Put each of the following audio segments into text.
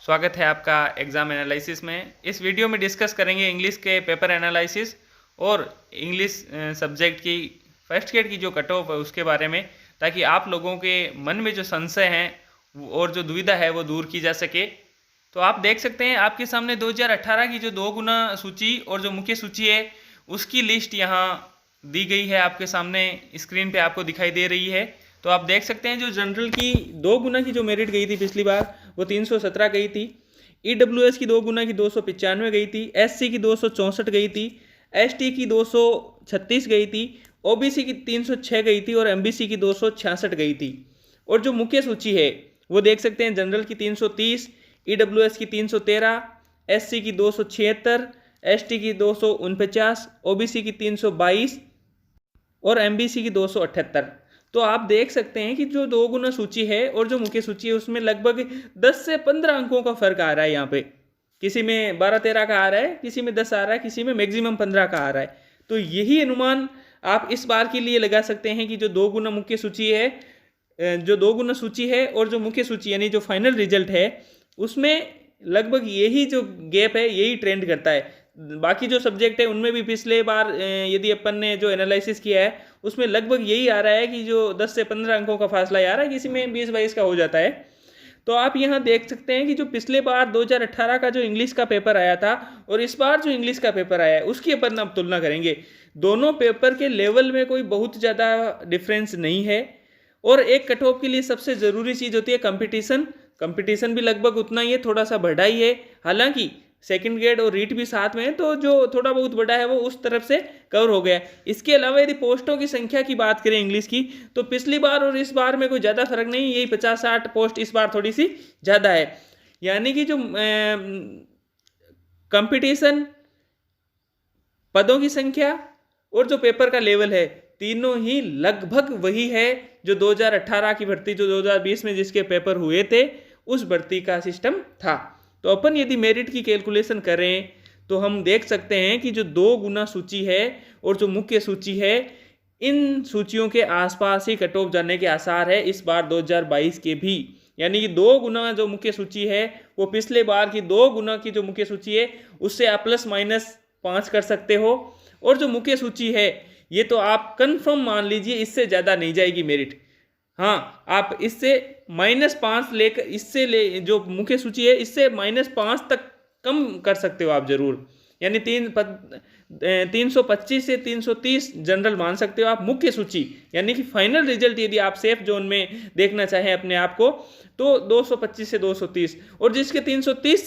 स्वागत है आपका एग्ज़ाम एनालिसिस में। इस वीडियो में डिस्कस करेंगे इंग्लिश के पेपर एनालिसिस और इंग्लिश सब्जेक्ट की फर्स्ट ग्रेड की जो कट ऑफ है उसके बारे में, ताकि आप लोगों के मन में जो संशय हैं और जो दुविधा है वो दूर की जा सके। तो आप देख सकते हैं आपके सामने 2018 की जो 2 गुना सूची और जो मुख्य सूची है उसकी लिस्ट यहाँ दी गई है, आपके सामने स्क्रीन पे आपको दिखाई दे रही है। तो आप देख सकते हैं जो जनरल की 2 गुना की जो मेरिट गई थी पिछली बार वो 317 गई थी। ईडब्ल्यूएस की 2 गुना की 295 गई थी। एससी की 264 गई थी। एसटी की 236 गई थी। ओबीसी की 306 गई थी और एमबीसी की 266 गई थी। और जो मुख्य सूची है वो देख सकते हैं जनरल की 330, ईडब्ल्यूएस की 313, एससी की 276, एसटी की 249, ओबीसी की 322 और एमबीसी की 278। तो आप देख सकते हैं कि जो 2 गुना सूची है और जो मुख्य सूची है उसमें लगभग 10 से 15 अंकों का फर्क आ रहा है। यहाँ पे किसी में 12-13 का आ रहा है, किसी में 10 आ रहा है, किसी में मैक्सिमम 15 का आ रहा है। तो यही अनुमान आप इस बार के लिए लगा सकते हैं कि जो 2 गुना मुख्य सूची है, जो 2 गुना सूची है और जो मुख्य सूची यानी जो फाइनल रिजल्ट है उसमें लगभग यही जो गैप है यही ट्रेंड करता है। बाकी जो सब्जेक्ट है उनमें भी पिछले बार यदि अपन ने जो एनालिसिस किया है उसमें लगभग यही आ रहा है कि जो 10 से 15 अंकों का फासला आ रहा है, किसी में 20-22 का हो जाता है। तो आप यहाँ देख सकते हैं कि जो पिछले बार 2018 का जो इंग्लिश का पेपर आया था और इस बार जो इंग्लिश का पेपर आया है उसकी अपन अब तुलना करेंगे। दोनों पेपर के लेवल में कोई बहुत ज़्यादा डिफरेंस नहीं है। और एक कट ऑफ के लिए सबसे ज़रूरी चीज़ होती है कंपटीशन भी लगभग उतना ही है, थोड़ा सा बढ़ा ही है। हालांकि सेकंड ग्रेड और रीट भी साथ में है, तो जो थोड़ा बहुत बड़ा है वो उस तरफ से कवर हो गया है। इसके अलावा यदि पोस्टों की संख्या की बात करें इंग्लिश की, तो पिछली बार और इस बार में कोई ज़्यादा फर्क नहीं, यही 50-60 पोस्ट इस बार थोड़ी सी ज़्यादा है। यानी कि जो कंपटीशन, पदों की संख्या और जो पेपर का लेवल है तीनों ही लगभग वही है जो 2018 की भर्ती, जो 2020 में जिसके पेपर हुए थे उस भर्ती का सिस्टम था। तो अपन यदि मेरिट की कैलकुलेशन करें तो हम देख सकते हैं कि जो 2 गुना सूची है और जो मुख्य सूची है इन सूचियों के आसपास ही कट ऑफ जाने के आसार है इस बार 2022 के भी। यानी कि 2 गुना जो मुख्य सूची है वो पिछले बार की 2 गुना की जो मुख्य सूची है उससे आप +-5 कर सकते हो। और जो मुख्य सूची है ये तो आप कंफर्म मान लीजिए इससे ज़्यादा नहीं जाएगी मेरिट। हाँ, आप इससे -5 लेकर इससे ले जो मुख्य सूची है इससे -5 तक कम कर सकते हो आप जरूर। यानी 325 से 330 जनरल मान सकते हो आप मुख्य सूची। यानी कि फाइनल रिजल्ट यदि आप सेफ जोन में देखना चाहें अपने आप को तो 225 से 230, और जिसके 325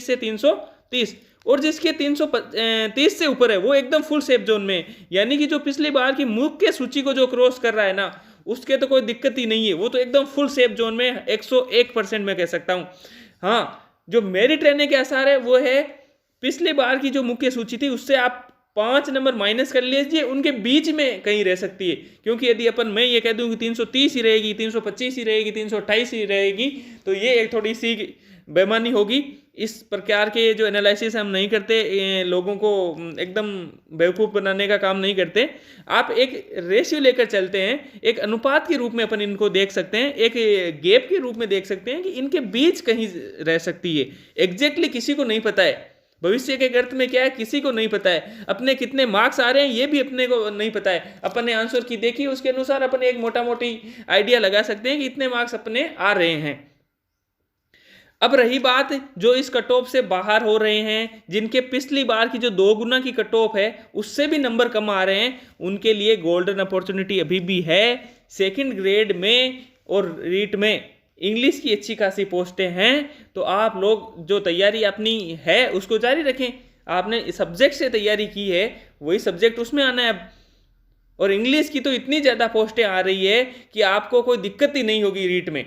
से 330 और जिसके 330 से ऊपर है वो एकदम फुल सेफ जोन में। यानी कि जो पिछली बार की मुख्य सूची को जो क्रॉस कर रहा है ना उसके तो कोई दिक्कत ही नहीं है, वो तो एकदम फुल सेफ जोन में 101% में कह सकता हूँ। हाँ, जो मेरिट रहने के आसार है वो है पिछली बार की जो मुख्य सूची थी उससे आप 5 नंबर माइनस कर लीजिए, उनके बीच में कहीं रह सकती है। क्योंकि यदि मैं ये कह दूं कि 330 ही रहेगी, 325 ही रहेगी, 328 ही रहेगी तो ये एक थोड़ी सी बेईमानी होगी। इस प्रकार के जो एनालिसिस हम नहीं करते, लोगों को एकदम बेवकूफ़ बनाने का काम नहीं करते। आप एक रेशियो लेकर चलते हैं, एक अनुपात के रूप में अपन इनको देख सकते हैं, एक गैप के रूप में देख सकते हैं कि इनके बीच कहीं रह सकती है। एग्जैक्टली किसी को नहीं पता है भविष्य के अर्थ में क्या है, किसी को नहीं पता है। अपने कितने मार्क्स आ रहे हैं ये भी अपने को नहीं पता है। अपने आंसर की देखी उसके अनुसार अपन एक मोटा मोटी आइडिया लगा सकते हैं कि इतने मार्क्स अपने आ रहे हैं। अब रही बात जो इस कट ऑफ से बाहर हो रहे हैं, जिनके पिछली बार की जो 2 गुना की कट ऑफ है उससे भी नंबर कम आ रहे हैं, उनके लिए गोल्डन अपॉर्चुनिटी अभी भी है। सेकंड ग्रेड में और रीट में इंग्लिश की अच्छी खासी पोस्टें हैं। तो आप लोग जो तैयारी अपनी है उसको जारी रखें। आपने सब्जेक्ट से तैयारी की है वही सब्जेक्ट उसमें आना है अब। और इंग्लिश की तो इतनी ज़्यादा पोस्टें आ रही है कि आपको कोई दिक्कत ही नहीं होगी रीट में।